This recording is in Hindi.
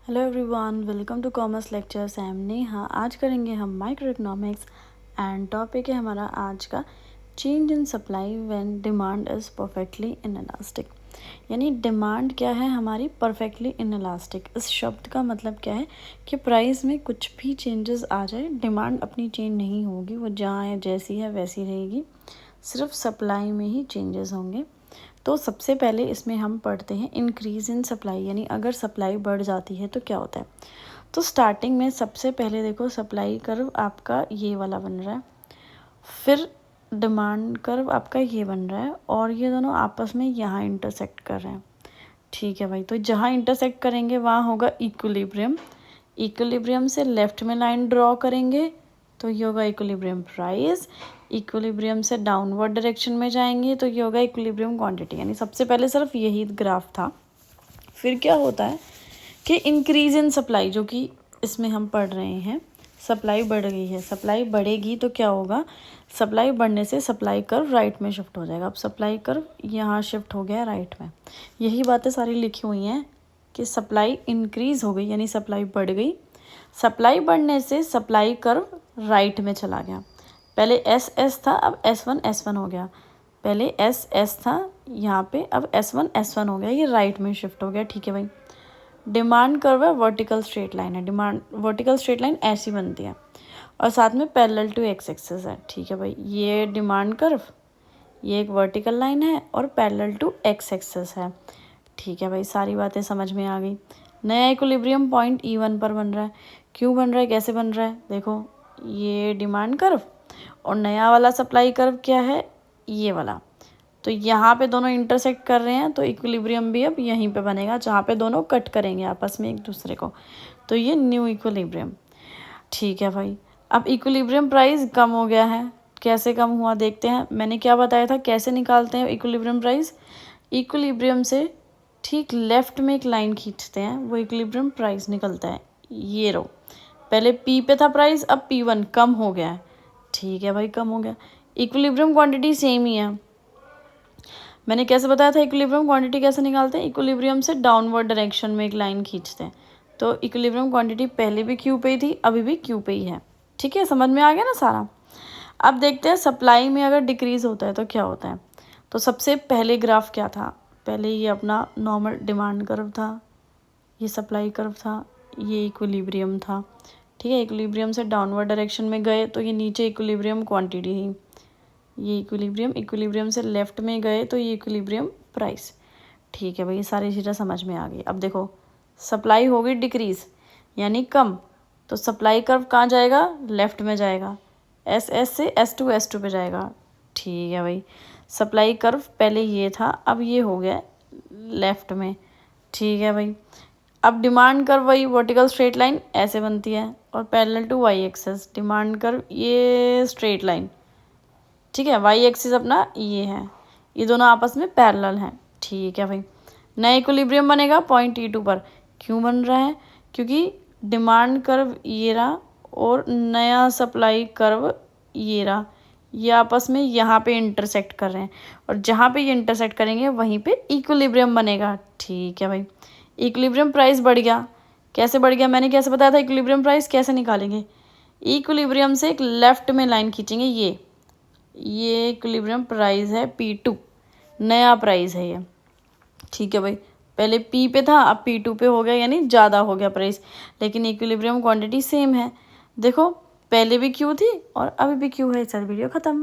Hello everyone, welcome to commerce lectures. I am Neha. आज करेंगे हम माइक्रो इकोनॉमिक्स एंड टॉपिक है हमारा आज का change in supply when demand is perfectly inelastic. यानी डिमांड क्या है हमारी परफेक्टली इनइलास्टिक। इस शब्द का मतलब क्या है कि प्राइस में कुछ भी चेंजेस आ जाए, डिमांड अपनी चेंज नहीं होगी, वो जहाँ है जैसी है वैसी रहेगी, सिर्फ सप्लाई में ही चेंजेस होंगे। तो सबसे पहले इसमें हम पढ़ते हैं इंक्रीज़ इन सप्लाई, यानी अगर सप्लाई बढ़ जाती है तो क्या होता है। तो स्टार्टिंग में सबसे पहले देखो, सप्लाई कर्व आपका ये वाला बन रहा है, फिर डिमांड कर्व आपका ये बन रहा है, और ये दोनों आपस में यहाँ इंटरसेक्ट कर रहे हैं। ठीक है भाई, तो जहाँ इंटरसेक्ट करेंगे वहाँ होगा इक्विलिब्रियम। इक्विलिब्रियम से लेफ्ट में लाइन ड्रॉ करेंगे तो ये होगा इक्विलिब्रियम प्राइस। इक्विलिब्रियम से डाउनवर्ड डायरेक्शन में जाएंगे तो ये होगा इक्विलिब्रियम क्वांटिटी। यानी सबसे पहले सिर्फ यही ग्राफ था। फिर क्या होता है कि इंक्रीज इन सप्लाई, जो कि इसमें हम पढ़ रहे हैं, सप्लाई बढ़ गई है, सप्लाई बढ़ेगी तो क्या होगा, सप्लाई बढ़ने से सप्लाई कर्व राइट में शिफ्ट हो जाएगा। अब सप्लाई कर्व यहाँ शिफ्ट हो गया राइट में। यही बातें सारी लिखी हुई हैं कि सप्लाई इंक्रीज़ हो गई यानी सप्लाई बढ़ गई, सप्लाई बढ़ने से सप्लाई कर्व राइट में चला गया। पहले एस एस था, अब एस वन हो गया। पहले एस एस था यहाँ पे, अब एस वन हो गया, ये राइट में शिफ्ट हो गया। ठीक है भाई। डिमांड कर्व है, वर्टिकल स्ट्रेट लाइन है। डिमांड वर्टिकल स्ट्रेट लाइन ऐसी बनती है और साथ में पैरेलल टू एक्स एक्सिस है। ठीक है भाई, ये डिमांड कर्व, ये एक वर्टिकल लाइन है और पैरेलल टू एक्स एक्सिस है। ठीक है भाई, सारी बातें समझ में आ गई। नया इक्विलिब्रियम पॉइंट E1 पर बन रहा है। क्यों बन रहा है, कैसे बन रहा है, देखो ये डिमांड कर्व और नया वाला सप्लाई कर्व क्या है, ये वाला। तो यहाँ पे दोनों इंटरसेक्ट कर रहे हैं तो इक्विलिब्रियम भी अब यहीं पे बनेगा जहाँ पे दोनों कट करेंगे आपस में एक दूसरे को, तो ये न्यू इक्विलिब्रियम। ठीक है भाई, अब इक्विलिब्रियम प्राइस कम हो गया है। कैसे कम हुआ देखते हैं। मैंने क्या बताया था, कैसे निकालते हैं इक्विलिब्रियम प्राइस। इक्विलिब्रियम से ठीक लेफ्ट में एक लाइन खींचते हैं, वो इक्विलिब्रियम प्राइस निकलता है। ये रो, पहले P पे था प्राइस, अब P1 कम हो गया है। ठीक है भाई, कम हो गया। इक्विलिब्रियम क्वांटिटी सेम ही है। मैंने कैसे बताया था इक्विलिब्रियम क्वांटिटी कैसे निकालते हैं, इक्विलिब्रियम से डाउनवर्ड डायरेक्शन में एक लाइन खींचते हैं। तो इक्विलिब्रियम क्वांटिटी पहले भी Q पे ही थी, अभी भी Q पे ही है। ठीक है, समझ में आ गया ना सारा। अब देखते हैं सप्लाई में अगर डिक्रीज होता है तो क्या होता है। तो सबसे पहले ग्राफ क्या था, पहले ये अपना नॉर्मल डिमांड कर्व था, ये सप्लाई कर्व था, ये इक्विलिब्रियम था। ठीक है, इक्विलिब्रियम से डाउनवर्ड डायरेक्शन में गए तो ये नीचे इक्विलिब्रियम क्वांटिटी थी, ये इक्विलिब्रियम से लेफ्ट में गए तो ये इक्विलिब्रियम प्राइस। ठीक है भाई, ये सारी चीज़ें समझ में आ गई। अब देखो, सप्लाई हो गई डिक्रीज यानी कम, तो सप्लाई कर्व कहाँ जाएगा, लेफ्ट में जाएगा, एस से S2 पे जाएगा। ठीक है भाई, सप्लाई कर्व पहले ये था, अब ये हो गया लेफ्ट में। ठीक है भाई, अब डिमांड कर्व वही वर्टिकल स्ट्रेट लाइन ऐसे बनती है और parallel to Y axis. Demand curve ये स्ट्रेट लाइन, ठीक है, वाई एक्सिस अपना ये है, ये दोनों आपस में पैरेलल हैं। ठीक है भाई, नया इक्विलिब्रियम बनेगा पॉइंट E2 पर। क्यों बन रहा है, क्योंकि डिमांड कर्व ये रहा और नया सप्लाई कर्व ये रहा, ये आपस में यहाँ पे इंटरसेक्ट कर रहे हैं और जहाँ पे ये इंटरसेक्ट करेंगे वहीं पे इक्विलिब्रियम बनेगा। ठीक है भाई, इक्विलिब्रियम प्राइस बढ़ गया। कैसे बढ़ गया, मैंने कैसे बताया था इक्विलिब्रियम प्राइस कैसे निकालेंगे। इक्विलिब्रियम से एक लेफ्ट में लाइन खींचेंगे, ये इक्विलिब्रियम प्राइस है P2, नया प्राइस है ये। ठीक है भाई, पहले P पे था, अब P2 पे हो गया, यानी ज़्यादा हो गया प्राइस, लेकिन इक्विलिब्रियम क्वांटिटी सेम है। देखो, पहले भी Q थी और अभी भी Q है। चल वीडियो ख़त्म।